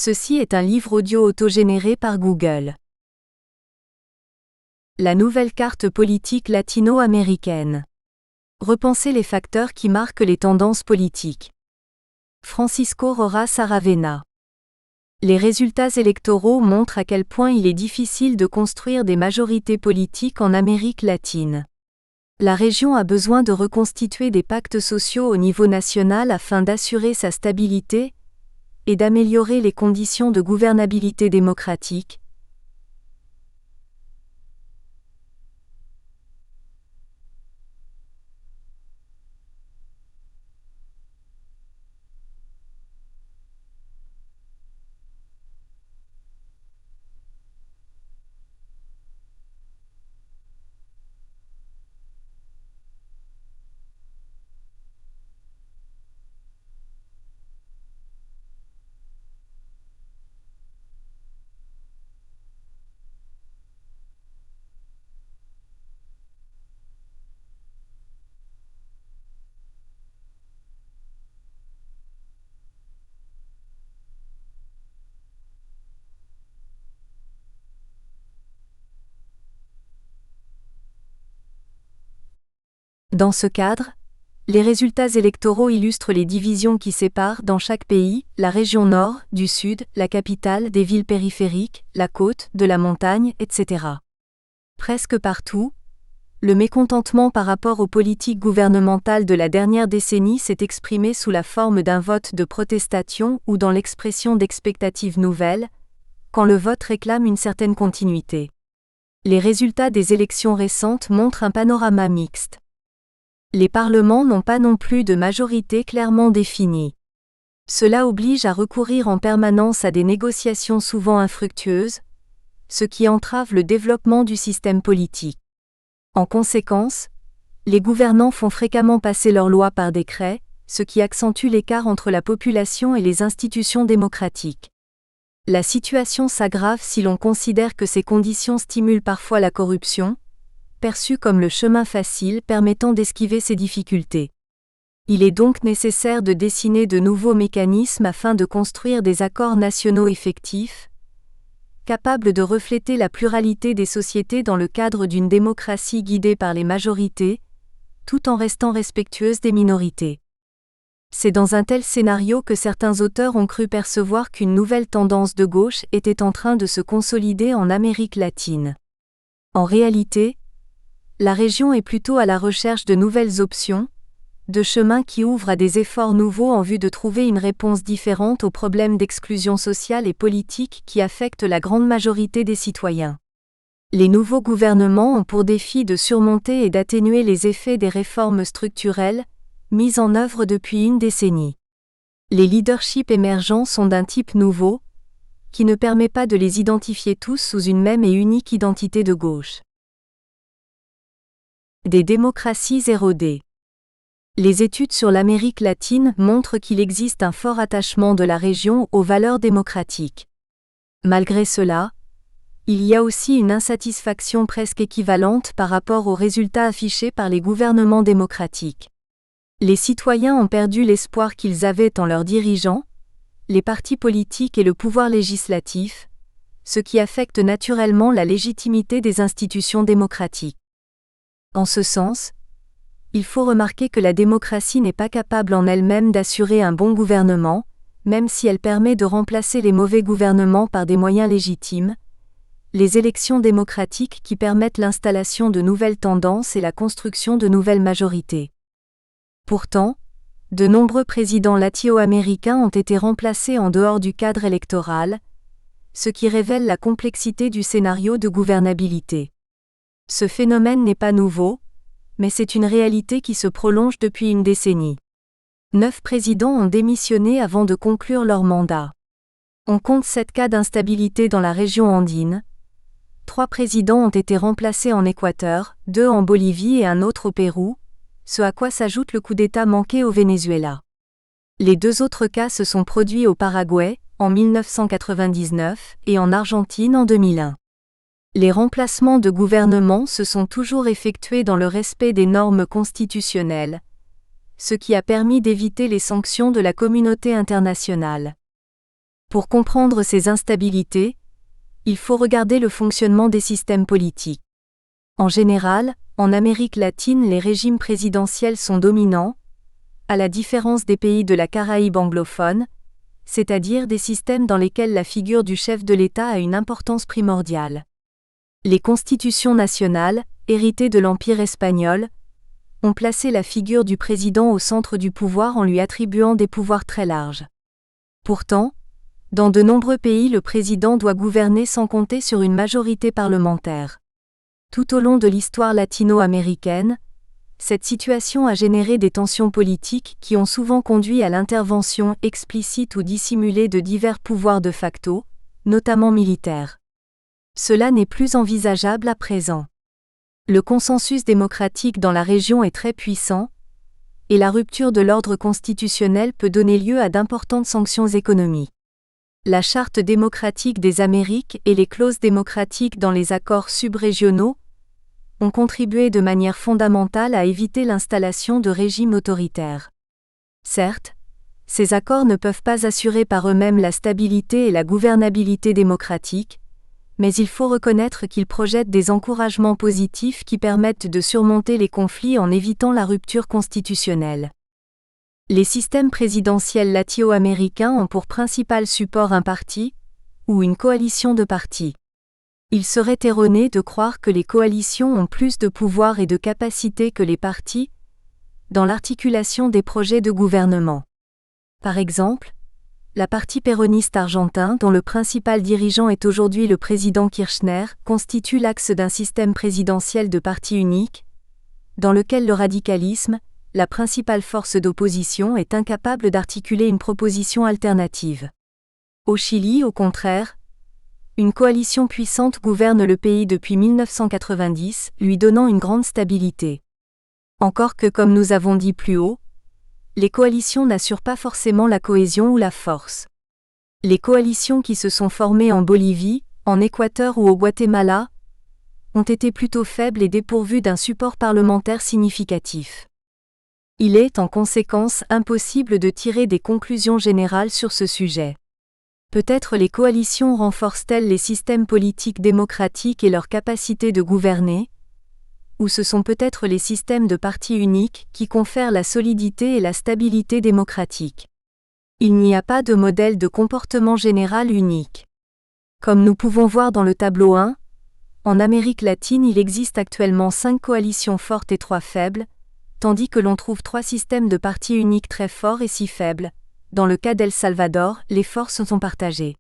Ceci est un livre audio autogénéré par Google. La nouvelle carte politique latino-américaine. Repensez les facteurs qui marquent les tendances politiques. Francisco Rojas Aravena. Les résultats électoraux montrent à quel point il est difficile de construire des majorités politiques en Amérique latine. La région a besoin de reconstituer des pactes sociaux au niveau national afin d'assurer sa stabilité et d'améliorer les conditions de gouvernabilité démocratique. Dans ce cadre, les résultats électoraux illustrent les divisions qui séparent dans chaque pays, la région nord, du sud, la capitale, des villes périphériques, la côte, de la montagne, etc. Presque partout, le mécontentement par rapport aux politiques gouvernementales de la dernière décennie s'est exprimé sous la forme d'un vote de protestation ou dans l'expression d'expectatives nouvelles, quand le vote réclame une certaine continuité. Les résultats des élections récentes montrent un panorama mixte. Les parlements n'ont pas non plus de majorité clairement définie. Cela oblige à recourir en permanence à des négociations souvent infructueuses, ce qui entrave le développement du système politique. En conséquence, les gouvernants font fréquemment passer leurs lois par décret, ce qui accentue l'écart entre la population et les institutions démocratiques. La situation s'aggrave si l'on considère que ces conditions stimulent parfois la corruption, perçue comme le chemin facile permettant d'esquiver ces difficultés. Il est donc nécessaire de dessiner de nouveaux mécanismes afin de construire des accords nationaux effectifs, capables de refléter la pluralité des sociétés dans le cadre d'une démocratie guidée par les majorités, tout en restant respectueuse des minorités. C'est dans un tel scénario que certains auteurs ont cru percevoir qu'une nouvelle tendance de gauche était en train de se consolider en Amérique latine. En réalité, la région est plutôt à la recherche de nouvelles options, de chemins qui ouvrent à des efforts nouveaux en vue de trouver une réponse différente aux problèmes d'exclusion sociale et politique qui affectent la grande majorité des citoyens. Les nouveaux gouvernements ont pour défi de surmonter et d'atténuer les effets des réformes structurelles, mises en œuvre depuis une décennie. Les leaderships émergents sont d'un type nouveau, qui ne permet pas de les identifier tous sous une même et unique identité de gauche. Des démocraties érodées. Les études sur l'Amérique latine montrent qu'il existe un fort attachement de la région aux valeurs démocratiques. Malgré cela, il y a aussi une insatisfaction presque équivalente par rapport aux résultats affichés par les gouvernements démocratiques. Les citoyens ont perdu l'espoir qu'ils avaient en leurs dirigeants, les partis politiques et le pouvoir législatif, ce qui affecte naturellement la légitimité des institutions démocratiques. En ce sens, il faut remarquer que la démocratie n'est pas capable en elle-même d'assurer un bon gouvernement, même si elle permet de remplacer les mauvais gouvernements par des moyens légitimes, les élections démocratiques qui permettent l'installation de nouvelles tendances et la construction de nouvelles majorités. Pourtant, de nombreux présidents latino-américains ont été remplacés en dehors du cadre électoral, ce qui révèle la complexité du scénario de gouvernabilité. Ce phénomène n'est pas nouveau, mais c'est une réalité qui se prolonge depuis une décennie. 9 présidents ont démissionné avant de conclure leur mandat. On compte 7 cas d'instabilité dans la région andine. 3 présidents ont été remplacés en Équateur, 2 en Bolivie et un autre au Pérou, ce à quoi s'ajoute le coup d'État manqué au Venezuela. Les 2 autres cas se sont produits au Paraguay, en 1999, et en Argentine en 2001. Les remplacements de gouvernement se sont toujours effectués dans le respect des normes constitutionnelles, ce qui a permis d'éviter les sanctions de la communauté internationale. Pour comprendre ces instabilités, il faut regarder le fonctionnement des systèmes politiques. En général, en Amérique latine, les régimes présidentiels sont dominants, à la différence des pays de la Caraïbe anglophone, c'est-à-dire des systèmes dans lesquels la figure du chef de l'État a une importance primordiale. Les constitutions nationales, héritées de l'Empire espagnol, ont placé la figure du président au centre du pouvoir en lui attribuant des pouvoirs très larges. Pourtant, dans de nombreux pays, le président doit gouverner sans compter sur une majorité parlementaire. Tout au long de l'histoire latino-américaine, cette situation a généré des tensions politiques qui ont souvent conduit à l'intervention explicite ou dissimulée de divers pouvoirs de facto, notamment militaires. Cela n'est plus envisageable à présent. Le consensus démocratique dans la région est très puissant, et la rupture de l'ordre constitutionnel peut donner lieu à d'importantes sanctions économiques. La Charte démocratique des Amériques et les clauses démocratiques dans les accords subrégionaux ont contribué de manière fondamentale à éviter l'installation de régimes autoritaires. Certes, ces accords ne peuvent pas assurer par eux-mêmes la stabilité et la gouvernabilité démocratique, mais il faut reconnaître qu'ils projettent des encouragements positifs qui permettent de surmonter les conflits en évitant la rupture constitutionnelle. Les systèmes présidentiels latino-américains ont pour principal support un parti, ou une coalition de partis. Il serait erroné de croire que les coalitions ont plus de pouvoir et de capacité que les partis dans l'articulation des projets de gouvernement. Par exemple, la parti péroniste argentin, dont le principal dirigeant est aujourd'hui le président Kirchner, constitue l'axe d'un système présidentiel de parti unique, dans lequel le radicalisme, la principale force d'opposition, est incapable d'articuler une proposition alternative. Au Chili, au contraire, une coalition puissante gouverne le pays depuis 1990, lui donnant une grande stabilité. Encore que, comme nous avons dit plus haut, les coalitions n'assurent pas forcément la cohésion ou la force. Les coalitions qui se sont formées en Bolivie, en Équateur ou au Guatemala ont été plutôt faibles et dépourvues d'un support parlementaire significatif. Il est, en conséquence, impossible de tirer des conclusions générales sur ce sujet. Peut-être les coalitions renforcent-elles les systèmes politiques démocratiques et leur capacité de gouverner, ou ce sont peut-être les systèmes de partis uniques qui confèrent la solidité et la stabilité démocratique. Il n'y a pas de modèle de comportement général unique. Comme nous pouvons voir dans le tableau 1, en Amérique latine il existe actuellement 5 coalitions fortes et 3 faibles, tandis que l'on trouve 3 systèmes de partis uniques très forts et 6 faibles. Dans le cas d'El Salvador, les forces sont partagées.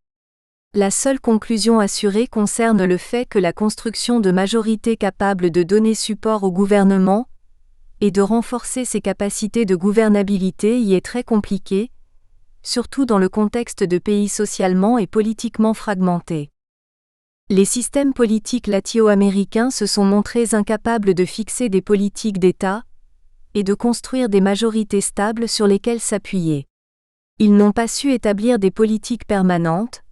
La seule conclusion assurée concerne le fait que la construction de majorités capables de donner support au gouvernement et de renforcer ses capacités de gouvernabilité y est très compliquée, surtout dans le contexte de pays socialement et politiquement fragmentés. Les systèmes politiques latino-américains se sont montrés incapables de fixer des politiques d'État et de construire des majorités stables sur lesquelles s'appuyer. Ils n'ont pas su établir des politiques permanentes,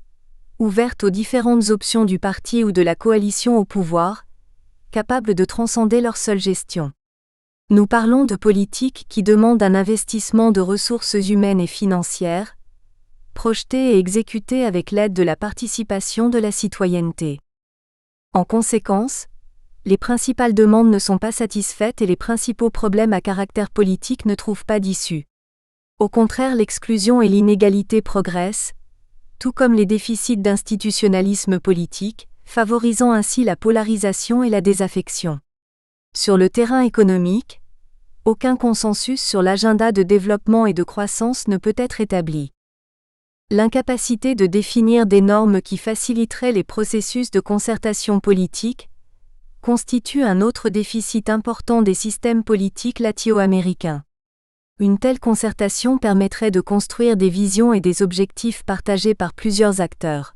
ouvertes aux différentes options du parti ou de la coalition au pouvoir, capables de transcender leur seule gestion. Nous parlons de politiques qui demandent un investissement de ressources humaines et financières, projetées et exécutées avec l'aide de la participation de la citoyenneté. En conséquence, les principales demandes ne sont pas satisfaites et les principaux problèmes à caractère politique ne trouvent pas d'issue. Au contraire, l'exclusion et l'inégalité progressent, tout comme les déficits d'institutionnalisme politique, favorisant ainsi la polarisation et la désaffection. Sur le terrain économique, aucun consensus sur l'agenda de développement et de croissance ne peut être établi. L'incapacité de définir des normes qui faciliteraient les processus de concertation politique constitue un autre déficit important des systèmes politiques latino-américains. Une telle concertation permettrait de construire des visions et des objectifs partagés par plusieurs acteurs.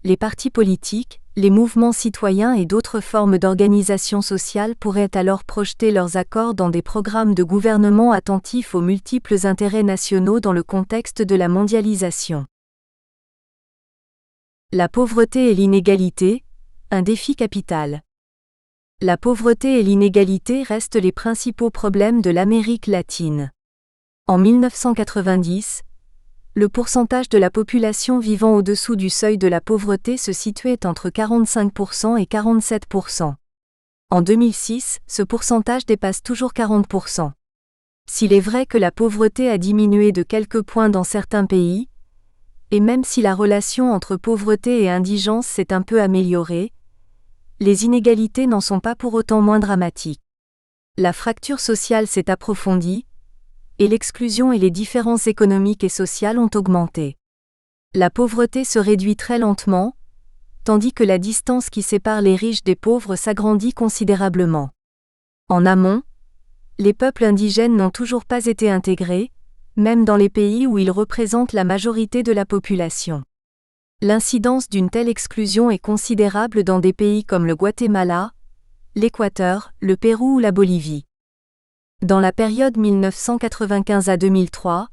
Les partis politiques, les mouvements citoyens et d'autres formes d'organisation sociale pourraient alors projeter leurs accords dans des programmes de gouvernement attentifs aux multiples intérêts nationaux dans le contexte de la mondialisation. La pauvreté et l'inégalité, un défi capital. La pauvreté et l'inégalité restent les principaux problèmes de l'Amérique latine. En 1990, le pourcentage de la population vivant au-dessous du seuil de la pauvreté se situait entre 45% et 47%. En 2006, ce pourcentage dépasse toujours 40%. S'il est vrai que la pauvreté a diminué de quelques points dans certains pays, et même si la relation entre pauvreté et indigence s'est un peu améliorée, les inégalités n'en sont pas pour autant moins dramatiques. La fracture sociale s'est approfondie, et l'exclusion et les différences économiques et sociales ont augmenté. La pauvreté se réduit très lentement, tandis que la distance qui sépare les riches des pauvres s'agrandit considérablement. En amont, les peuples indigènes n'ont toujours pas été intégrés, même dans les pays où ils représentent la majorité de la population. L'incidence d'une telle exclusion est considérable dans des pays comme le Guatemala, l'Équateur, le Pérou ou la Bolivie. Dans la période 1995 à 2003,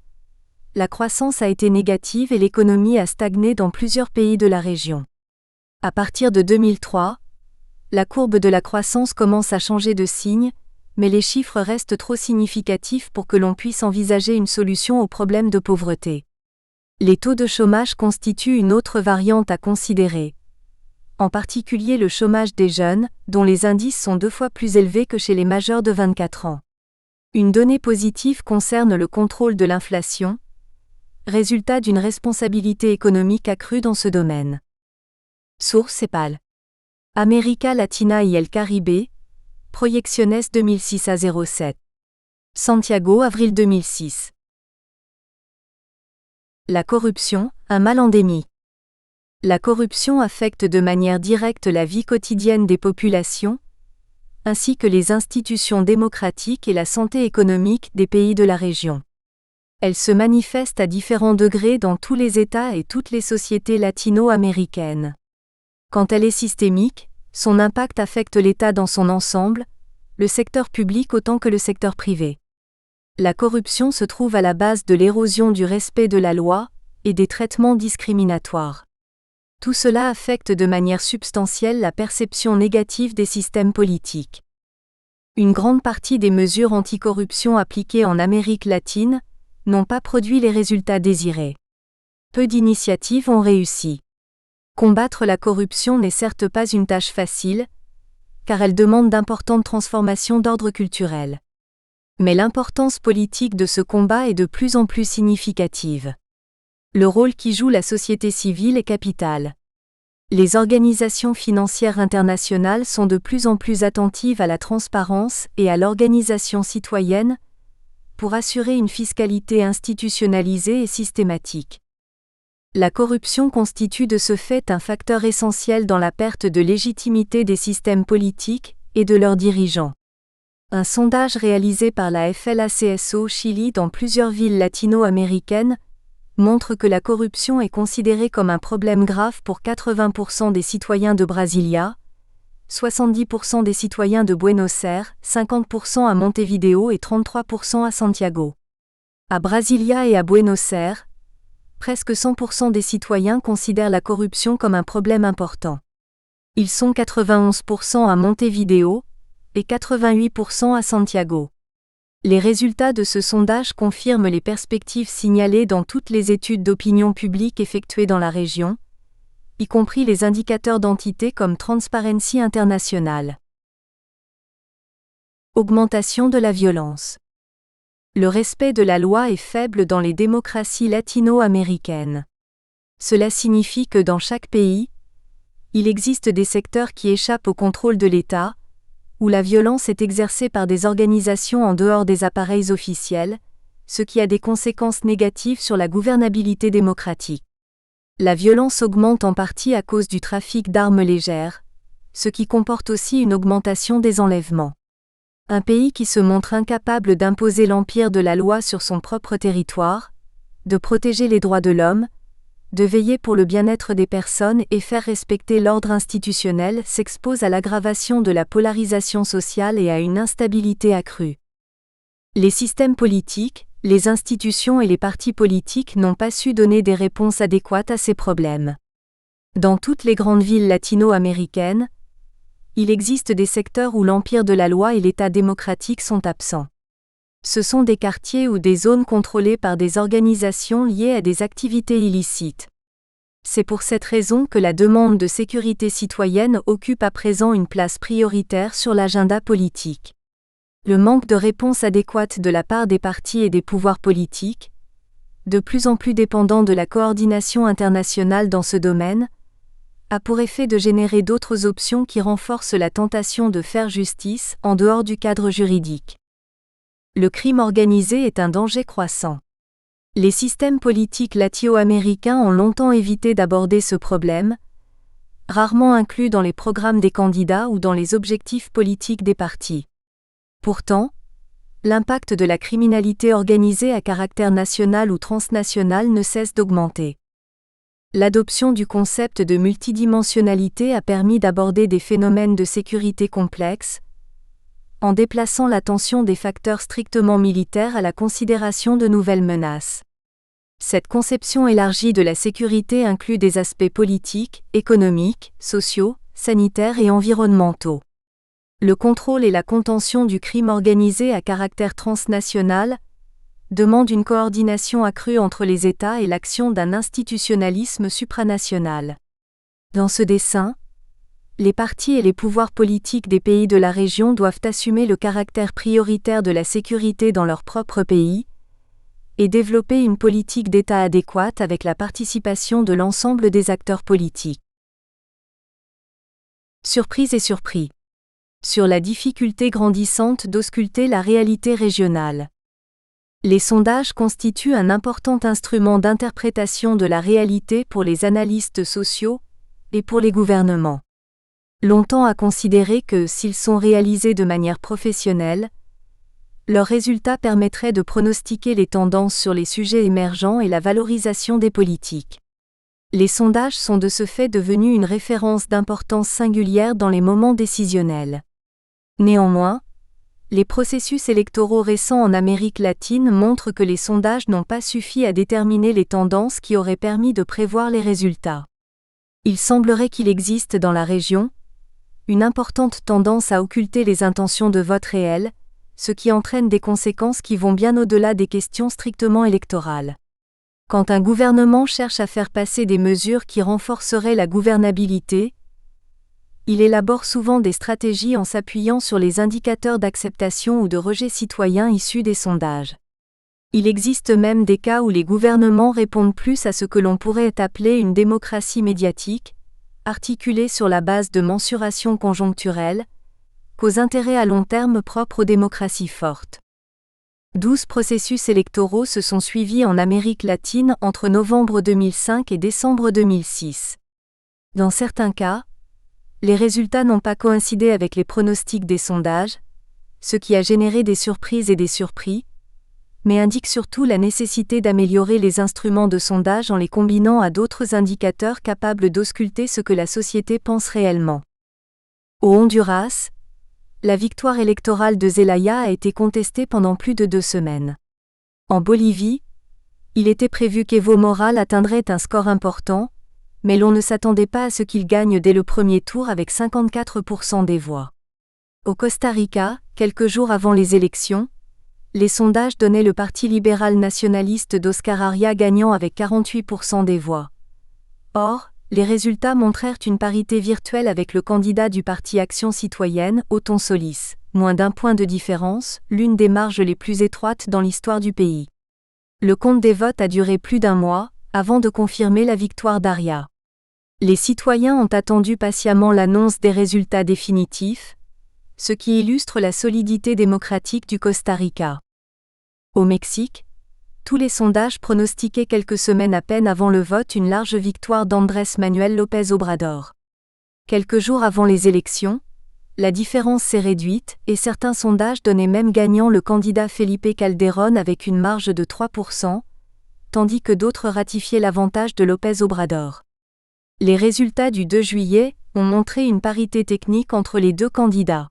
la croissance a été négative et l'économie a stagné dans plusieurs pays de la région. À partir de 2003, la courbe de la croissance commence à changer de signe, mais les chiffres restent trop significatifs pour que l'on puisse envisager une solution au problème de pauvreté. Les taux de chômage constituent une autre variante à considérer. En particulier le chômage des jeunes, dont les indices sont 2 fois plus élevés que chez les majeurs de 24 ans. Une donnée positive concerne le contrôle de l'inflation, résultat d'une responsabilité économique accrue dans ce domaine. Source CEPAL. América Latina y el Caribe, Proyecciones 2006 à 07. Santiago, avril 2006. La corruption, un mal endémique. La corruption affecte de manière directe la vie quotidienne des populations, ainsi que les institutions démocratiques et la santé économique des pays de la région. Elle se manifeste à différents degrés dans tous les États et toutes les sociétés latino-américaines. Quand elle est systémique, son impact affecte l'État dans son ensemble, le secteur public autant que le secteur privé. La corruption se trouve à la base de l'érosion du respect de la loi et des traitements discriminatoires. Tout cela affecte de manière substantielle la perception négative des systèmes politiques. Une grande partie des mesures anticorruption appliquées en Amérique latine n'ont pas produit les résultats désirés. Peu d'initiatives ont réussi. Combattre la corruption n'est certes pas une tâche facile, car elle demande d'importantes transformations d'ordre culturel. Mais l'importance politique de ce combat est de plus en plus significative. Le rôle qui joue la société civile est capital. Les organisations financières internationales sont de plus en plus attentives à la transparence et à l'organisation citoyenne pour assurer une fiscalité institutionnalisée et systématique. La corruption constitue de ce fait un facteur essentiel dans la perte de légitimité des systèmes politiques et de leurs dirigeants. Un sondage réalisé par la FLACSO Chili dans plusieurs villes latino-américaines montre que la corruption est considérée comme un problème grave pour 80% des citoyens de Brasilia, 70% des citoyens de Buenos Aires, 50% à Montevideo et 33% à Santiago. À Brasilia et à Buenos Aires, presque 100% des citoyens considèrent la corruption comme un problème important. Ils sont 91% à Montevideo et 88% à Santiago. Les résultats de ce sondage confirment les perspectives signalées dans toutes les études d'opinion publique effectuées dans la région, y compris les indicateurs d'entités comme Transparency International. Augmentation de la violence. Le respect de la loi est faible dans les démocraties latino-américaines. Cela signifie que dans chaque pays, il existe des secteurs qui échappent au contrôle de l'État, où la violence est exercée par des organisations en dehors des appareils officiels, ce qui a des conséquences négatives sur la gouvernabilité démocratique. La violence augmente en partie à cause du trafic d'armes légères, ce qui comporte aussi une augmentation des enlèvements. Un pays qui se montre incapable d'imposer l'empire de la loi sur son propre territoire, de protéger les droits de l'homme, de veiller pour le bien-être des personnes et faire respecter l'ordre institutionnel s'expose à l'aggravation de la polarisation sociale et à une instabilité accrue. Les systèmes politiques, les institutions et les partis politiques n'ont pas su donner des réponses adéquates à ces problèmes. Dans toutes les grandes villes latino-américaines, il existe des secteurs où l'empire de la loi et l'État démocratique sont absents. Ce sont des quartiers ou des zones contrôlées par des organisations liées à des activités illicites. C'est pour cette raison que la demande de sécurité citoyenne occupe à présent une place prioritaire sur l'agenda politique. Le manque de réponse adéquate de la part des partis et des pouvoirs politiques, de plus en plus dépendants de la coordination internationale dans ce domaine, a pour effet de générer d'autres options qui renforcent la tentation de faire justice en dehors du cadre juridique. Le crime organisé est un danger croissant. Les systèmes politiques latino-américains ont longtemps évité d'aborder ce problème, rarement inclus dans les programmes des candidats ou dans les objectifs politiques des partis. Pourtant, l'impact de la criminalité organisée à caractère national ou transnational ne cesse d'augmenter. L'adoption du concept de multidimensionnalité a permis d'aborder des phénomènes de sécurité complexes, en déplaçant l'attention des facteurs strictement militaires à la considération de nouvelles menaces. Cette conception élargie de la sécurité inclut des aspects politiques, économiques, sociaux, sanitaires et environnementaux. Le contrôle et la contention du crime organisé à caractère transnational demandent une coordination accrue entre les États et l'action d'un institutionnalisme supranational. Dans ce dessein, les partis et les pouvoirs politiques des pays de la région doivent assumer le caractère prioritaire de la sécurité dans leur propre pays et développer une politique d'État adéquate avec la participation de l'ensemble des acteurs politiques. Surprise et surpris. Sur la difficulté grandissante d'ausculter la réalité régionale. Les sondages constituent un important instrument d'interprétation de la réalité pour les analystes sociaux et pour les gouvernements. Longtemps à considérer que, s'ils sont réalisés de manière professionnelle, leurs résultats permettraient de pronostiquer les tendances sur les sujets émergents et la valorisation des politiques. Les sondages sont de ce fait devenus une référence d'importance singulière dans les moments décisionnels. Néanmoins, les processus électoraux récents en Amérique latine montrent que les sondages n'ont pas suffi à déterminer les tendances qui auraient permis de prévoir les résultats. Il semblerait qu'il existe dans la région une importante tendance à occulter les intentions de vote réelles, ce qui entraîne des conséquences qui vont bien au-delà des questions strictement électorales. Quand un gouvernement cherche à faire passer des mesures qui renforceraient la gouvernabilité, il élabore souvent des stratégies en s'appuyant sur les indicateurs d'acceptation ou de rejet citoyen issus des sondages. Il existe même des cas où les gouvernements répondent plus à ce que l'on pourrait appeler une démocratie médiatique, articulée sur la base de mensurations conjoncturelles, qu'aux intérêts à long terme propres aux démocraties fortes. 12 processus électoraux se sont suivis en Amérique latine entre novembre 2005 et décembre 2006. Dans certains cas, les résultats n'ont pas coïncidé avec les pronostics des sondages, ce qui a généré des surprises et des surpris, mais indique surtout la nécessité d'améliorer les instruments de sondage en les combinant à d'autres indicateurs capables d'ausculter ce que la société pense réellement. Au Honduras, la victoire électorale de Zelaya a été contestée pendant plus de 2 semaines. En Bolivie, il était prévu qu'Evo Morales atteindrait un score important, mais l'on ne s'attendait pas à ce qu'il gagne dès le premier tour avec 54% des voix. Au Costa Rica, quelques jours avant les élections, les sondages donnaient le Parti libéral nationaliste d'Oscar Arias gagnant avec 48% des voix. Or, les résultats montrèrent une parité virtuelle avec le candidat du Parti Action citoyenne, Otton Solis, moins d'1 point de différence, l'une des marges les plus étroites dans l'histoire du pays. Le compte des votes a duré plus d'1 mois, avant de confirmer la victoire d'Arias. Les citoyens ont attendu patiemment l'annonce des résultats définitifs, ce qui illustre la solidité démocratique du Costa Rica. Au Mexique, tous les sondages pronostiquaient quelques semaines à peine avant le vote une large victoire d'Andrés Manuel López Obrador. Quelques jours avant les élections, la différence s'est réduite et certains sondages donnaient même gagnant le candidat Felipe Calderón avec une marge de 3%, tandis que d'autres ratifiaient l'avantage de López Obrador. Les résultats du 2 juillet ont montré une parité technique entre les deux candidats.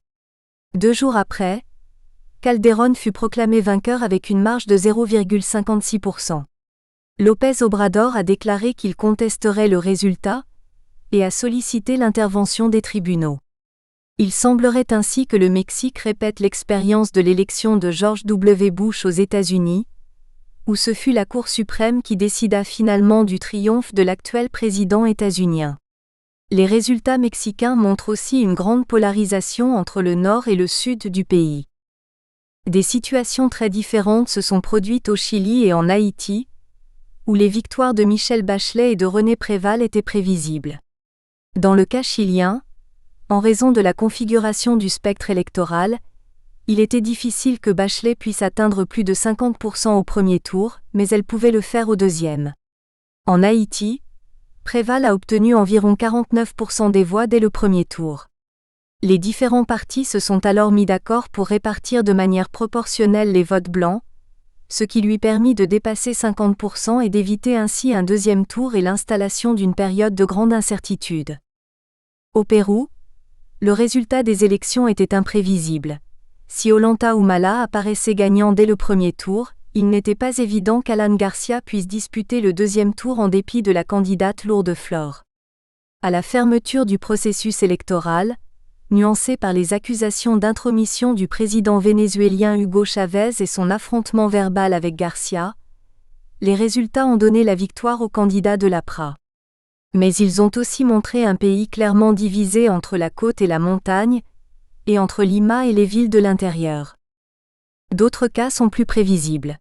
2 jours après, Calderón fut proclamé vainqueur avec une marge de 0,56%. López Obrador a déclaré qu'il contesterait le résultat et a sollicité l'intervention des tribunaux. Il semblerait ainsi que le Mexique répète l'expérience de l'élection de George W. Bush aux États-Unis, où ce fut la Cour suprême qui décida finalement du triomphe de l'actuel président états-unien. Les résultats mexicains montrent aussi une grande polarisation entre le nord et le sud du pays. Des situations très différentes se sont produites au Chili et en Haïti, où les victoires de Michelle Bachelet et de René Préval étaient prévisibles. Dans le cas chilien, en raison de la configuration du spectre électoral, il était difficile que Bachelet puisse atteindre plus de 50% au premier tour, mais elle pouvait le faire au deuxième. En Haïti, Préval a obtenu environ 49% des voix dès le premier tour. Les différents partis se sont alors mis d'accord pour répartir de manière proportionnelle les votes blancs, ce qui lui permit de dépasser 50% et d'éviter ainsi un deuxième tour et l'installation d'une période de grande incertitude. Au Pérou, le résultat des élections était imprévisible. Si Ollanta Humala apparaissait gagnant dès le premier tour, il n'était pas évident qu'Alan Garcia puisse disputer le deuxième tour en dépit de la candidate Lourdes Flores. À la fermeture du processus électoral, nuancé par les accusations d'intromission du président vénézuélien Hugo Chavez et son affrontement verbal avec Garcia, les résultats ont donné la victoire au candidat de l'APRA. Mais ils ont aussi montré un pays clairement divisé entre la côte et la montagne, et entre Lima et les villes de l'intérieur. D'autres cas sont plus prévisibles.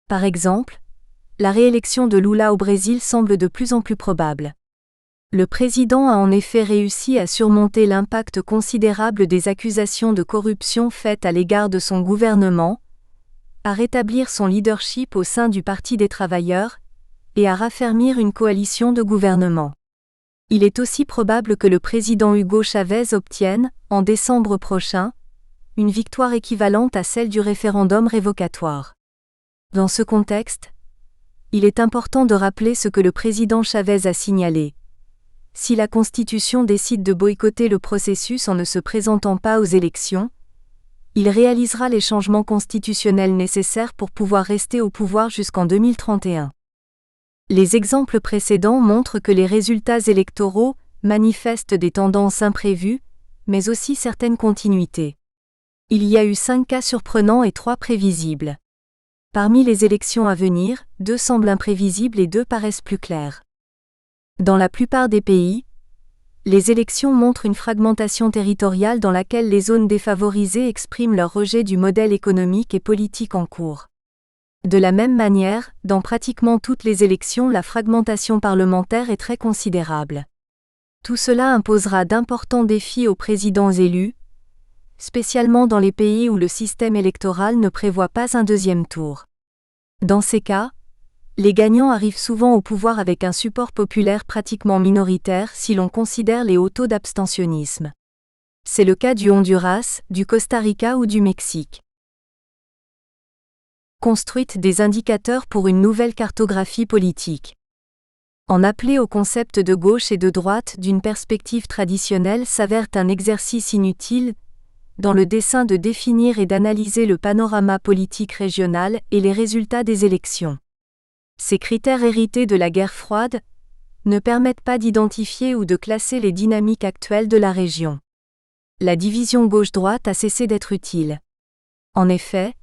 Par exemple, la réélection de Lula au Brésil semble de plus en plus probable. Le président a en effet réussi à surmonter l'impact considérable des accusations de corruption faites à l'égard de son gouvernement, à rétablir son leadership au sein du Parti des travailleurs, et à raffermir une coalition de gouvernement. Il est aussi probable que le président Hugo Chavez obtienne, en décembre prochain, une victoire équivalente à celle du référendum révocatoire. Dans ce contexte, il est important de rappeler ce que le président Chavez a signalé. Si la Constitution décide de boycotter le processus en ne se présentant pas aux élections, il réalisera les changements constitutionnels nécessaires pour pouvoir rester au pouvoir jusqu'en 2031. Les exemples précédents montrent que les résultats électoraux manifestent des tendances imprévues, mais aussi certaines continuités. Il y a eu 5 cas surprenants et 3 prévisibles. Parmi les élections à venir, 2 semblent imprévisibles et 2 paraissent plus claires. Dans la plupart des pays, les élections montrent une fragmentation territoriale dans laquelle les zones défavorisées expriment leur rejet du modèle économique et politique en cours. De la même manière, dans pratiquement toutes les élections, la fragmentation parlementaire est très considérable. Tout cela imposera d'importants défis aux présidents élus, spécialement dans les pays où le système électoral ne prévoit pas un deuxième tour. Dans ces cas, les gagnants arrivent souvent au pouvoir avec un support populaire pratiquement minoritaire si l'on considère les hauts taux d'abstentionnisme. C'est le cas du Honduras, du Costa Rica ou du Mexique. Construite des indicateurs pour une nouvelle cartographie politique. En appeler au concept de gauche et de droite d'une perspective traditionnelle s'avère un exercice inutile, dans le dessein de définir et d'analyser le panorama politique régional et les résultats des élections. Ces critères hérités de la guerre froide ne permettent pas d'identifier ou de classer les dynamiques actuelles de la région. La division gauche-droite a cessé d'être utile. En effet,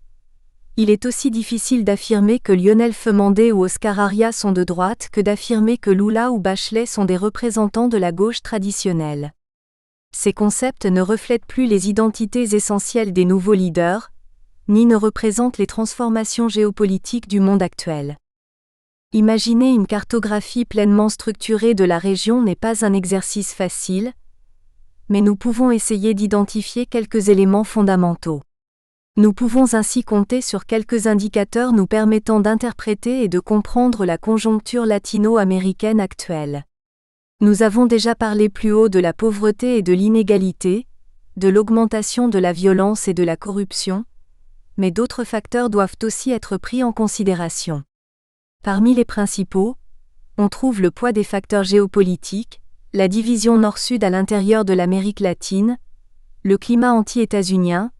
il est aussi difficile d'affirmer que Lionel Femandé ou Oscar Arias sont de droite que d'affirmer que Lula ou Bachelet sont des représentants de la gauche traditionnelle. Ces concepts ne reflètent plus les identités essentielles des nouveaux leaders, ni ne représentent les transformations géopolitiques du monde actuel. Imaginer une cartographie pleinement structurée de la région n'est pas un exercice facile, mais nous pouvons essayer d'identifier quelques éléments fondamentaux. Nous pouvons ainsi compter sur quelques indicateurs nous permettant d'interpréter et de comprendre la conjoncture latino-américaine actuelle. Nous avons déjà parlé plus haut de la pauvreté et de l'inégalité, de l'augmentation de la violence et de la corruption, mais d'autres facteurs doivent aussi être pris en considération. Parmi les principaux, on trouve le poids des facteurs géopolitiques, la division nord-sud à l'intérieur de l'Amérique latine, le climat anti-états-unien,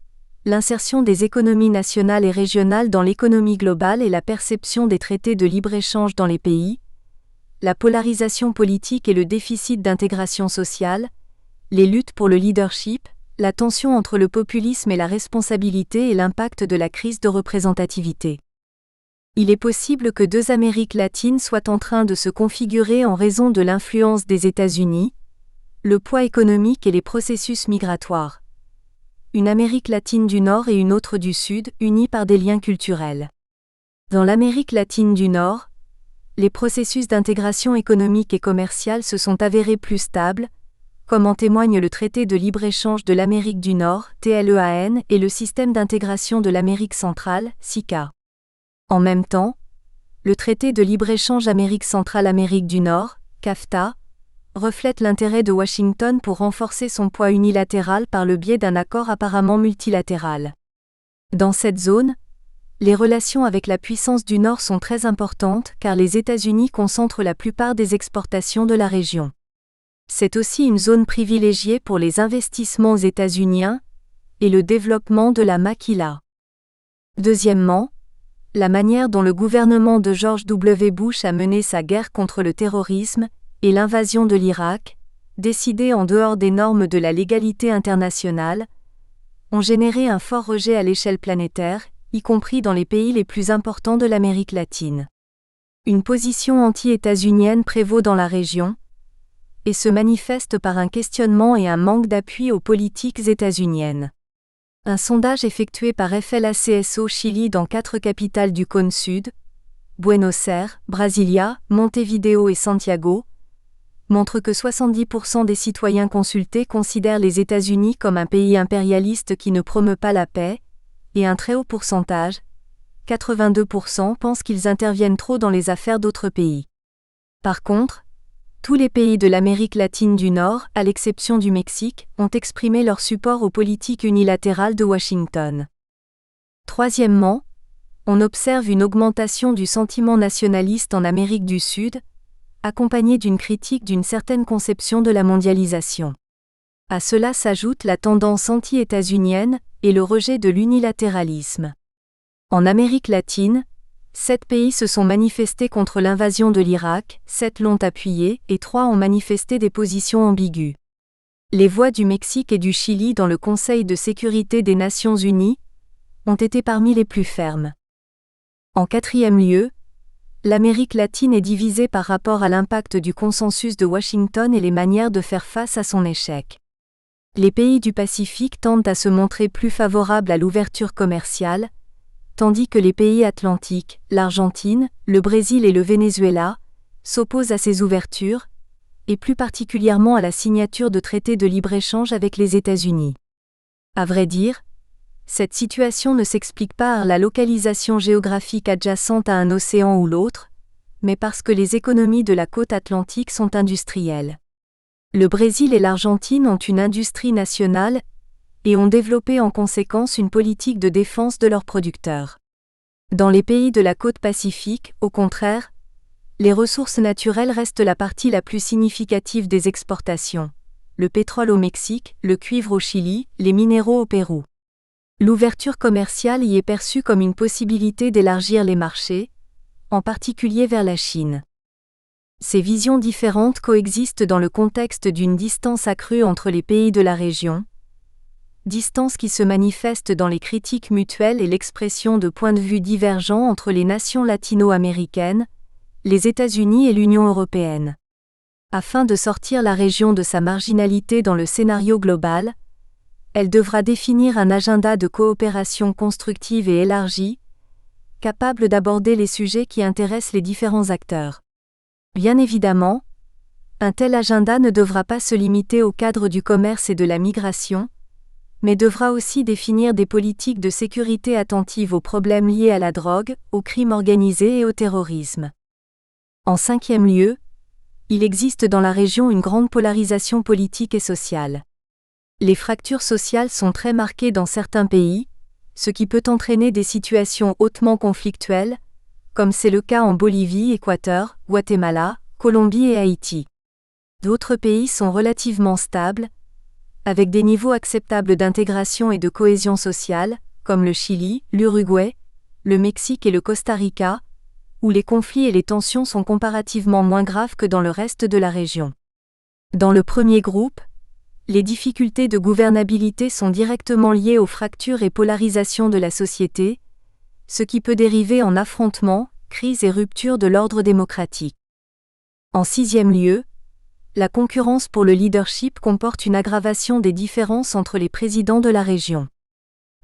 l'insertion des économies nationales et régionales dans l'économie globale et la perception des traités de libre-échange dans les pays, la polarisation politique et le déficit d'intégration sociale, les luttes pour le leadership, la tension entre le populisme et la responsabilité et l'impact de la crise de représentativité. Il est possible que deux Amériques latines soient en train de se configurer en raison de l'influence des États-Unis, le poids économique et les processus migratoires. Une Amérique latine du Nord et une autre du Sud, unies par des liens culturels. Dans l'Amérique latine du Nord, les processus d'intégration économique et commerciale se sont avérés plus stables, comme en témoigne le traité de libre-échange de l'Amérique du Nord, TLEAN, et le système d'intégration de l'Amérique centrale, SICA. En même temps, le traité de libre-échange Amérique centrale-Amérique du Nord, CAFTA, reflète l'intérêt de Washington pour renforcer son poids unilatéral par le biais d'un accord apparemment multilatéral. Dans cette zone, les relations avec la puissance du Nord sont très importantes car les États-Unis concentrent la plupart des exportations de la région. C'est aussi une zone privilégiée pour les investissements états-uniens et le développement de la maquila. Deuxièmement, la manière dont le gouvernement de George W. Bush a mené sa guerre contre le terrorisme et l'invasion de l'Irak, décidée en dehors des normes de la légalité internationale, ont généré un fort rejet à l'échelle planétaire, y compris dans les pays les plus importants de l'Amérique latine. Une position anti-états-unienne prévaut dans la région, et se manifeste par un questionnement et un manque d'appui aux politiques états-uniennes. Un sondage effectué par FLACSO Chili dans 4 capitales du cône sud, Buenos Aires, Brasilia, Montevideo et Santiago, montre que 70% des citoyens consultés considèrent les États-Unis comme un pays impérialiste qui ne promeut pas la paix, et un très haut pourcentage, 82%, pensent qu'ils interviennent trop dans les affaires d'autres pays. Par contre, tous les pays de l'Amérique latine du Nord, à l'exception du Mexique, ont exprimé leur support aux politiques unilatérales de Washington. Troisièmement, on observe une augmentation du sentiment nationaliste en Amérique du Sud, accompagnée d'une critique d'une certaine conception de la mondialisation. À cela s'ajoute la tendance anti-états-unienne et le rejet de l'unilatéralisme. En Amérique latine, 7 pays se sont manifestés contre l'invasion de l'Irak, 7 l'ont appuyé et 3 ont manifesté des positions ambiguës. Les voix du Mexique et du Chili dans le Conseil de sécurité des Nations Unies ont été parmi les plus fermes. En quatrième lieu, l'Amérique latine est divisée par rapport à l'impact du consensus de Washington et les manières de faire face à son échec. Les pays du Pacifique tendent à se montrer plus favorables à l'ouverture commerciale, tandis que les pays atlantiques, l'Argentine, le Brésil et le Venezuela, s'opposent à ces ouvertures, et plus particulièrement à la signature de traités de libre-échange avec les États-Unis. À vrai dire, cette situation ne s'explique pas par la localisation géographique adjacente à un océan ou l'autre, mais parce que les économies de la côte atlantique sont industrielles. Le Brésil et l'Argentine ont une industrie nationale et ont développé en conséquence une politique de défense de leurs producteurs. Dans les pays de la côte pacifique, au contraire, les ressources naturelles restent la partie la plus significative des exportations. Le pétrole au Mexique, le cuivre au Chili, les minéraux au Pérou. L'ouverture commerciale y est perçue comme une possibilité d'élargir les marchés, en particulier vers la Chine. Ces visions différentes coexistent dans le contexte d'une distance accrue entre les pays de la région, distance qui se manifeste dans les critiques mutuelles et l'expression de points de vue divergents entre les nations latino-américaines, les États-Unis et l'Union européenne. Afin de sortir la région de sa marginalité dans le scénario global, elle devra définir un agenda de coopération constructive et élargie, capable d'aborder les sujets qui intéressent les différents acteurs. Bien évidemment, un tel agenda ne devra pas se limiter au cadre du commerce et de la migration, mais devra aussi définir des politiques de sécurité attentives aux problèmes liés à la drogue, au crime organisé et au terrorisme. En cinquième lieu, il existe dans la région une grande polarisation politique et sociale. Les fractures sociales sont très marquées dans certains pays, ce qui peut entraîner des situations hautement conflictuelles, comme c'est le cas en Bolivie, Équateur, Guatemala, Colombie et Haïti. D'autres pays sont relativement stables, avec des niveaux acceptables d'intégration et de cohésion sociale, comme le Chili, l'Uruguay, le Mexique et le Costa Rica, où les conflits et les tensions sont comparativement moins graves que dans le reste de la région. Dans le premier groupe, les difficultés de gouvernabilité sont directement liées aux fractures et polarisations de la société, ce qui peut dériver en affrontements, crises et ruptures de l'ordre démocratique. En sixième lieu, la concurrence pour le leadership comporte une aggravation des différences entre les présidents de la région.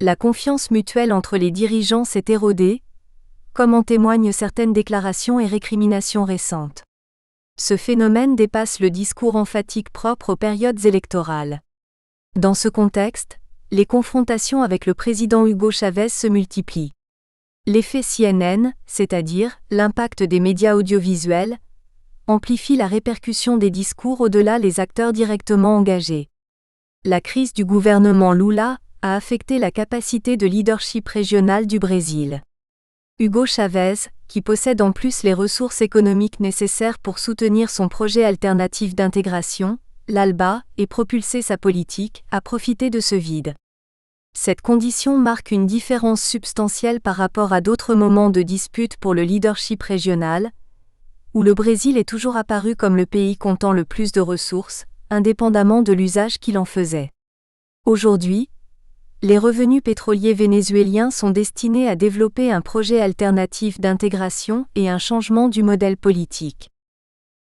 La confiance mutuelle entre les dirigeants s'est érodée, comme en témoignent certaines déclarations et récriminations récentes. Ce phénomène dépasse le discours emphatique propre aux périodes électorales. Dans ce contexte, les confrontations avec le président Hugo Chavez se multiplient. L'effet CNN, c'est-à-dire l'impact des médias audiovisuels, amplifie la répercussion des discours au-delà des acteurs directement engagés. La crise du gouvernement Lula a affecté la capacité de leadership régional du Brésil. Hugo Chavez, qui possède en plus les ressources économiques nécessaires pour soutenir son projet alternatif d'intégration, l'ALBA, et propulser sa politique, a profité de ce vide. Cette condition marque une différence substantielle par rapport à d'autres moments de dispute pour le leadership régional, où le Brésil est toujours apparu comme le pays comptant le plus de ressources, indépendamment de l'usage qu'il en faisait. Aujourd'hui, les revenus pétroliers vénézuéliens sont destinés à développer un projet alternatif d'intégration et un changement du modèle politique.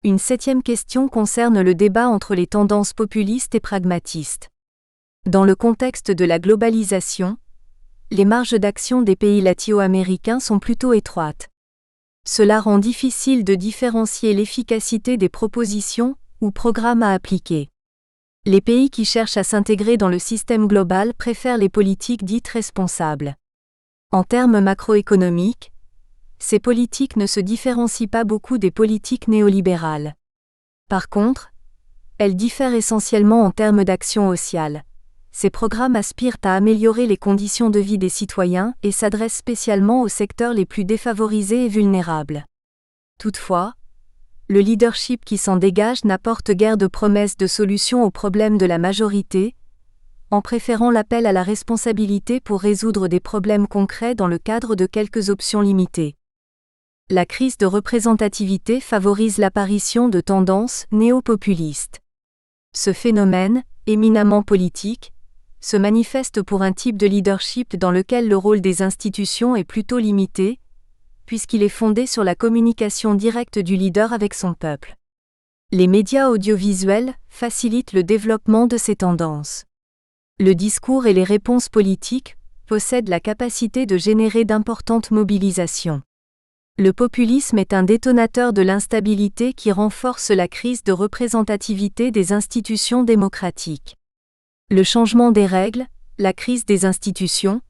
Une septième question concerne le débat entre les tendances populistes et pragmatistes. Dans le contexte de la globalisation, les marges d'action des pays latino-américains sont plutôt étroites. Cela rend difficile de différencier l'efficacité des propositions ou programmes à appliquer. Les pays qui cherchent à s'intégrer dans le système global préfèrent les politiques dites responsables. En termes macroéconomiques, ces politiques ne se différencient pas beaucoup des politiques néolibérales. Par contre, elles diffèrent essentiellement en termes d'action sociale. Ces programmes aspirent à améliorer les conditions de vie des citoyens et s'adressent spécialement aux secteurs les plus défavorisés et vulnérables. Toutefois, le leadership qui s'en dégage n'apporte guère de promesses de solution aux problèmes de la majorité, en préférant l'appel à la responsabilité pour résoudre des problèmes concrets dans le cadre de quelques options limitées. La crise de représentativité favorise l'apparition de tendances néo-populistes. Ce phénomène, éminemment politique, se manifeste pour un type de leadership dans lequel le rôle des institutions est plutôt limité, puisqu'il est fondé sur la communication directe du leader avec son peuple. Les médias audiovisuels facilitent le développement de ces tendances. Le discours et les réponses politiques possèdent la capacité de générer d'importantes mobilisations. Le populisme est un détonateur de l'instabilité qui renforce la crise de représentativité des institutions démocratiques. Le changement des règles, la crise des institutions,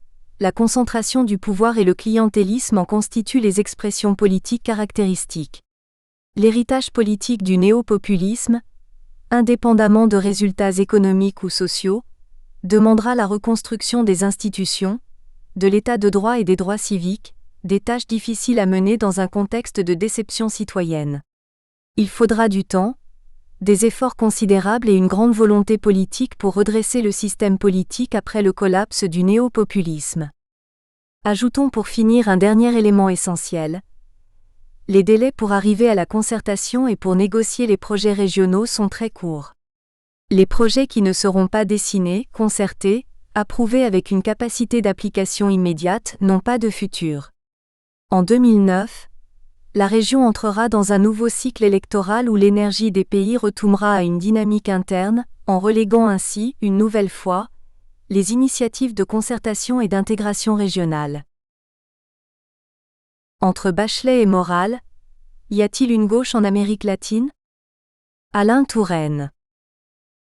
la concentration du pouvoir et le clientélisme en constituent les expressions politiques caractéristiques. L'héritage politique du néo-populisme, indépendamment de résultats économiques ou sociaux, demandera la reconstruction des institutions, de l'état de droit et des droits civiques, des tâches difficiles à mener dans un contexte de déception citoyenne. Il faudra du temps, des efforts considérables et une grande volonté politique pour redresser le système politique après le collapse du néo-populisme. Ajoutons pour finir un dernier élément essentiel. Les délais pour arriver à la concertation et pour négocier les projets régionaux sont très courts. Les projets qui ne seront pas dessinés, concertés, approuvés avec une capacité d'application immédiate n'ont pas de futur. En 2009, la région entrera dans un nouveau cycle électoral où l'énergie des pays retombera à une dynamique interne, en reléguant ainsi, une nouvelle fois, les initiatives de concertation et d'intégration régionale. Entre Bachelet et Morales, y a-t-il une gauche en Amérique latine? Alain Touraine.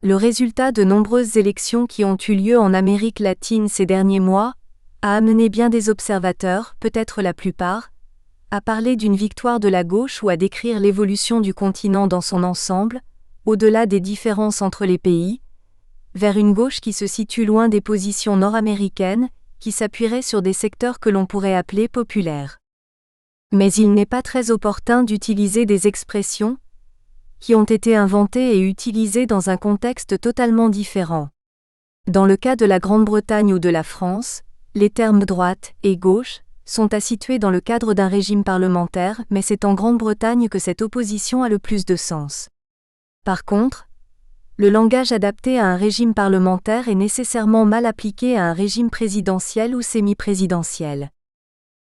Le résultat de nombreuses élections qui ont eu lieu en Amérique latine ces derniers mois a amené bien des observateurs, peut-être la plupart, à parler d'une victoire de la gauche ou à décrire l'évolution du continent dans son ensemble, au-delà des différences entre les pays, vers une gauche qui se situe loin des positions nord-américaines, qui s'appuierait sur des secteurs que l'on pourrait appeler populaires. Mais il n'est pas très opportun d'utiliser des expressions qui ont été inventées et utilisées dans un contexte totalement différent. Dans le cas de la Grande-Bretagne ou de la France, les termes droite et gauche sont à situer dans le cadre d'un régime parlementaire, mais c'est en Grande-Bretagne que cette opposition a le plus de sens. Par contre, Le langage adapté à un régime parlementaire est nécessairement mal appliqué à un régime présidentiel ou semi-présidentiel.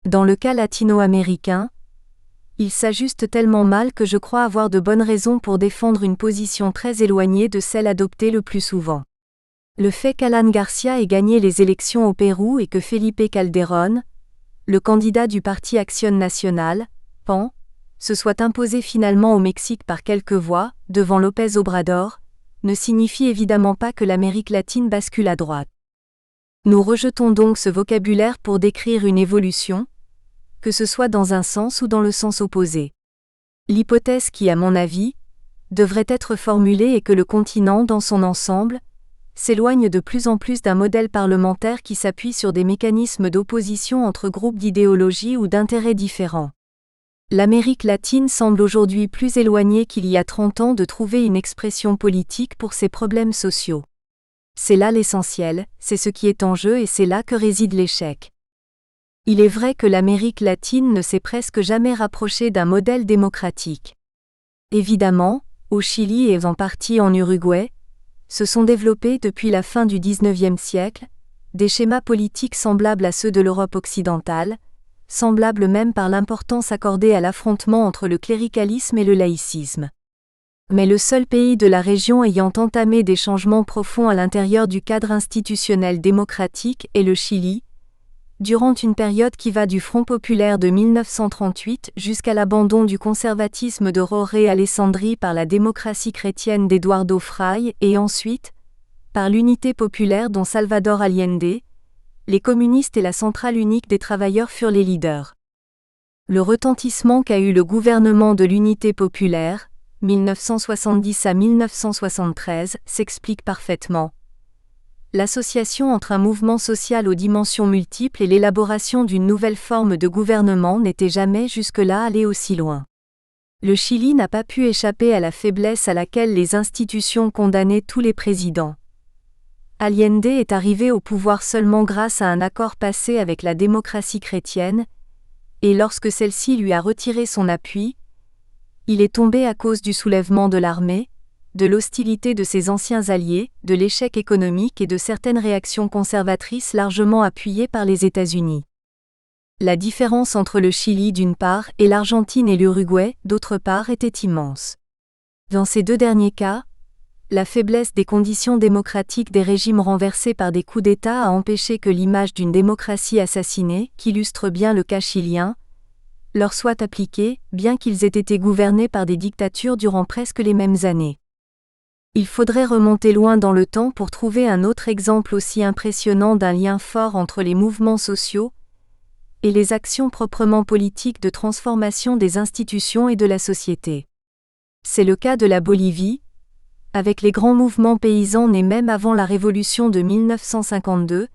Dans le cas latino-américain, il s'ajuste tellement mal que je crois avoir de bonnes raisons pour défendre une position très éloignée de celle adoptée le plus souvent. Le fait qu'Alan Garcia ait gagné les élections au Pérou et que Felipe Calderón, le candidat du Parti Acción Nacional, PAN, se soit imposé finalement au Mexique par quelques voix, devant López Obrador, ne signifie évidemment pas que l'Amérique latine bascule à droite. Nous rejetons donc ce vocabulaire pour décrire une évolution, que ce soit dans un sens ou dans le sens opposé. L'hypothèse qui, à mon avis, devrait être formulée est que le continent dans son ensemble s'éloigne de plus en plus d'un modèle parlementaire qui s'appuie sur des mécanismes d'opposition entre groupes d'idéologies ou d'intérêts différents. L'Amérique latine semble aujourd'hui plus éloignée qu'il y a 30 ans de trouver une expression politique pour ses problèmes sociaux. C'est là l'essentiel, c'est ce qui est en jeu et c'est là que réside l'échec. Il est vrai que l'Amérique latine ne s'est presque jamais rapprochée d'un modèle démocratique. Évidemment, au Chili et en partie en Uruguay, se sont développés depuis la fin du XIXe siècle des schémas politiques semblables à ceux de l'Europe occidentale, semblables même par l'importance accordée à l'affrontement entre le cléricalisme et le laïcisme. Mais le seul pays de la région ayant entamé des changements profonds à l'intérieur du cadre institutionnel démocratique est le Chili, durant une période qui va du Front populaire de 1938 jusqu'à l'abandon du conservatisme de Jorge Alessandri par la démocratie chrétienne d'Eduardo Frei et ensuite, par l'unité populaire dont Salvador Allende, les communistes et la centrale unique des travailleurs furent les leaders. Le retentissement qu'a eu le gouvernement de l'unité populaire, 1970 à 1973, s'explique parfaitement. L'association entre un mouvement social aux dimensions multiples et l'élaboration d'une nouvelle forme de gouvernement n'était jamais jusque-là allée aussi loin. Le Chili n'a pas pu échapper à la faiblesse à laquelle les institutions condamnaient tous les présidents. Allende est arrivé au pouvoir seulement grâce à un accord passé avec la démocratie chrétienne, et lorsque celle-ci lui a retiré son appui, il est tombé à cause du soulèvement de l'armée, de l'hostilité de ses anciens alliés, de l'échec économique et de certaines réactions conservatrices largement appuyées par les États-Unis. La différence entre le Chili d'une part et l'Argentine et l'Uruguay d'autre part était immense. Dans ces deux derniers cas, la faiblesse des conditions démocratiques des régimes renversés par des coups d'État a empêché que l'image d'une démocratie assassinée, qu'illustre bien le cas chilien, leur soit appliquée, bien qu'ils aient été gouvernés par des dictatures durant presque les mêmes années. Il faudrait remonter loin dans le temps pour trouver un autre exemple aussi impressionnant d'un lien fort entre les mouvements sociaux et les actions proprement politiques de transformation des institutions et de la société. C'est le cas de la Bolivie, avec les grands mouvements paysans nés même avant la révolution de 1952,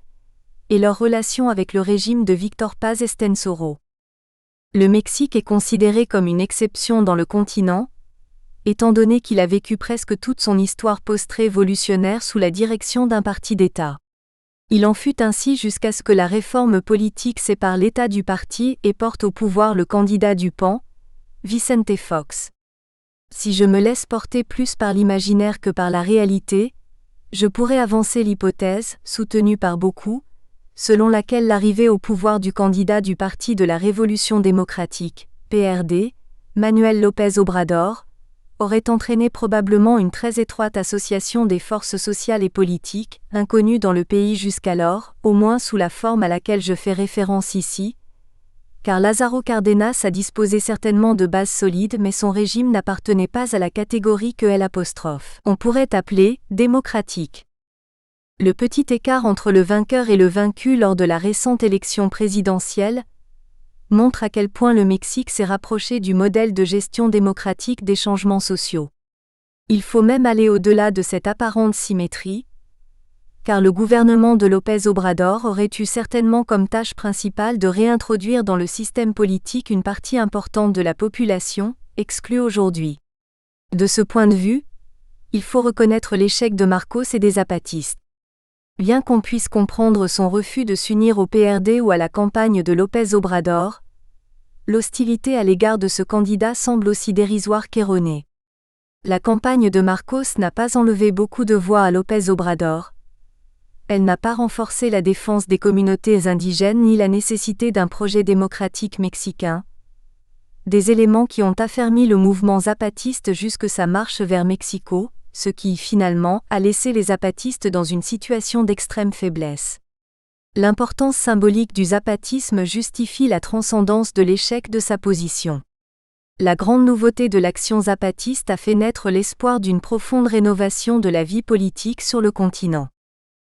et leur relation avec le régime de Víctor Paz Estenssoro. Le Mexique est considéré comme une exception dans le continent, étant donné qu'il a vécu presque toute son histoire post-révolutionnaire sous la direction d'un parti d'État. Il en fut ainsi jusqu'à ce que la réforme politique sépare l'État du parti et porte au pouvoir le candidat du PAN, Vicente Fox. Si je me laisse porter plus par l'imaginaire que par la réalité, je pourrais avancer l'hypothèse, soutenue par beaucoup, selon laquelle l'arrivée au pouvoir du candidat du Parti de la Révolution démocratique, PRD, Manuel López Obrador, aurait entraîné probablement une très étroite association des forces sociales et politiques, inconnues dans le pays jusqu'alors, au moins sous la forme à laquelle je fais référence ici, car Lázaro Cárdenas a disposé certainement de bases solides mais son régime n'appartenait pas à la catégorie que on pourrait appeler « démocratique ». Le petit écart entre le vainqueur et le vaincu lors de la récente élection présidentielle montre à quel point le Mexique s'est rapproché du modèle de gestion démocratique des changements sociaux. Il faut même aller au-delà de cette apparente symétrie, car le gouvernement de López Obrador aurait eu certainement comme tâche principale de réintroduire dans le système politique une partie importante de la population, exclue aujourd'hui. De ce point de vue, il faut reconnaître l'échec de Marcos et des zapatistes. Bien qu'on puisse comprendre son refus de s'unir au PRD ou à la campagne de López Obrador, l'hostilité à l'égard de ce candidat semble aussi dérisoire qu'erronée. La campagne de Marcos n'a pas enlevé beaucoup de voix à López Obrador. Elle n'a pas renforcé la défense des communautés indigènes ni la nécessité d'un projet démocratique mexicain. Des éléments qui ont affermi le mouvement zapatiste jusque sa marche vers Mexico, ce qui, finalement, a laissé les zapatistes dans une situation d'extrême faiblesse. L'importance symbolique du zapatisme justifie la transcendance de l'échec de sa position. La grande nouveauté de l'action zapatiste a fait naître l'espoir d'une profonde rénovation de la vie politique sur le continent.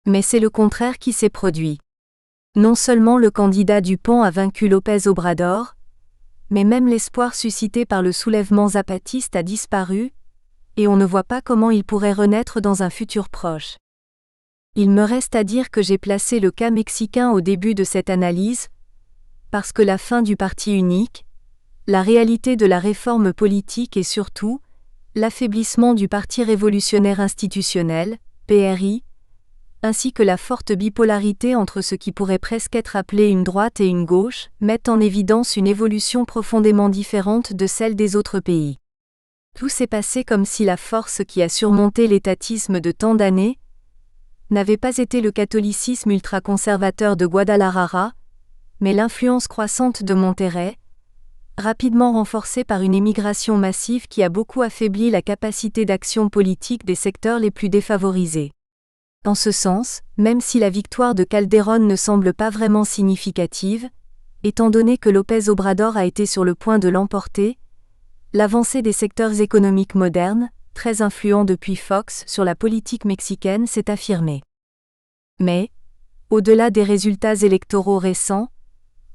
Mais c'est le contraire qui s'est produit. Non seulement le candidat du PAN a vaincu López Obrador, mais même l'espoir suscité par le soulèvement zapatiste a disparu, et on ne voit pas comment il pourrait renaître dans un futur proche. Il me reste à dire que j'ai placé le cas mexicain au début de cette analyse, parce que la fin du parti unique, la réalité de la réforme politique et surtout, l'affaiblissement du Parti révolutionnaire institutionnel, PRI, ainsi que la forte bipolarité entre ce qui pourrait presque être appelé une droite et une gauche, mettent en évidence une évolution profondément différente de celle des autres pays. Tout s'est passé comme si la force qui a surmonté l'étatisme de tant d'années n'avait pas été le catholicisme ultra-conservateur de Guadalajara, mais l'influence croissante de Monterrey, rapidement renforcée par une émigration massive qui a beaucoup affaibli la capacité d'action politique des secteurs les plus défavorisés. En ce sens, même si la victoire de Calderón ne semble pas vraiment significative, étant donné que López Obrador a été sur le point de l'emporter, l'avancée des secteurs économiques modernes, très influents depuis Fox sur la politique mexicaine, s'est affirmée. Mais, au-delà des résultats électoraux récents,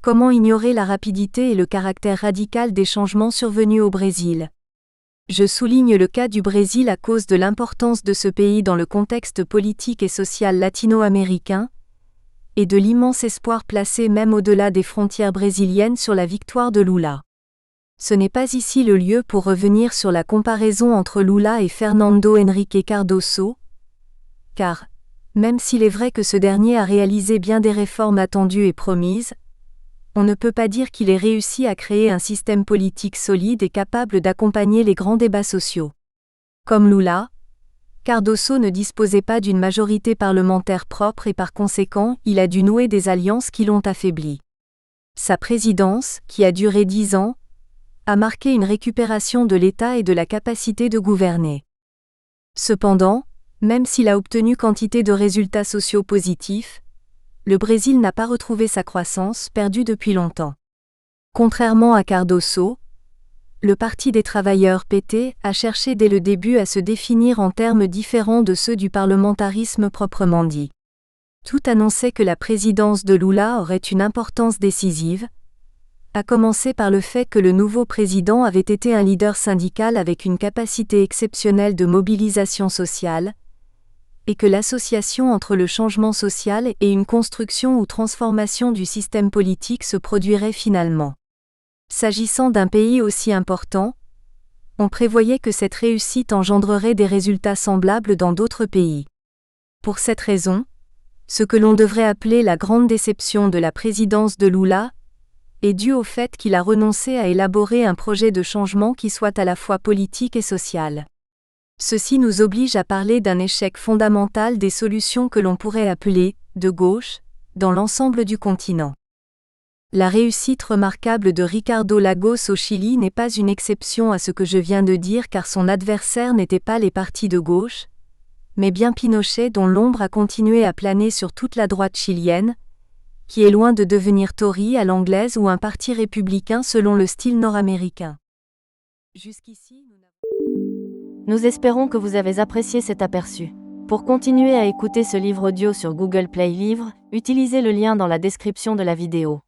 comment ignorer la rapidité et le caractère radical des changements survenus au Brésil ? Je souligne le cas du Brésil à cause de l'importance de ce pays dans le contexte politique et social latino-américain, et de l'immense espoir placé même au-delà des frontières brésiliennes sur la victoire de Lula. Ce n'est pas ici le lieu pour revenir sur la comparaison entre Lula et Fernando Henrique Cardoso, car, même s'il est vrai que ce dernier a réalisé bien des réformes attendues et promises, on ne peut pas dire qu'il ait réussi à créer un système politique solide et capable d'accompagner les grands débats sociaux. Comme Lula, Cardoso ne disposait pas d'une majorité parlementaire propre et par conséquent, il a dû nouer des alliances qui l'ont affaibli. Sa présidence, qui a duré 10 ans, a marqué une récupération de l'État et de la capacité de gouverner. Cependant, même s'il a obtenu quantité de résultats sociaux positifs, le Brésil n'a pas retrouvé sa croissance perdue depuis longtemps. Contrairement à Cardoso, le Parti des travailleurs PT a cherché dès le début à se définir en termes différents de ceux du parlementarisme proprement dit. Tout annonçait que la présidence de Lula aurait une importance décisive, à commencer par le fait que le nouveau président avait été un leader syndical avec une capacité exceptionnelle de mobilisation sociale, et que l'association entre le changement social et une construction ou transformation du système politique se produirait finalement. S'agissant d'un pays aussi important, on prévoyait que cette réussite engendrerait des résultats semblables dans d'autres pays. Pour cette raison, ce que l'on devrait appeler la grande déception de la présidence de Lula est dû au fait qu'il a renoncé à élaborer un projet de changement qui soit à la fois politique et social. Ceci nous oblige à parler d'un échec fondamental des solutions que l'on pourrait appeler « de gauche » dans l'ensemble du continent. La réussite remarquable de Ricardo Lagos au Chili n'est pas une exception à ce que je viens de dire car son adversaire n'était pas les partis de gauche, mais bien Pinochet dont l'ombre a continué à planer sur toute la droite chilienne, qui est loin de devenir Tory à l'anglaise ou un parti républicain selon le style nord-américain. Jusqu'ici, nous espérons que vous avez apprécié cet aperçu. Pour continuer à écouter ce livre audio sur Google Play Livres, utilisez le lien dans la description de la vidéo.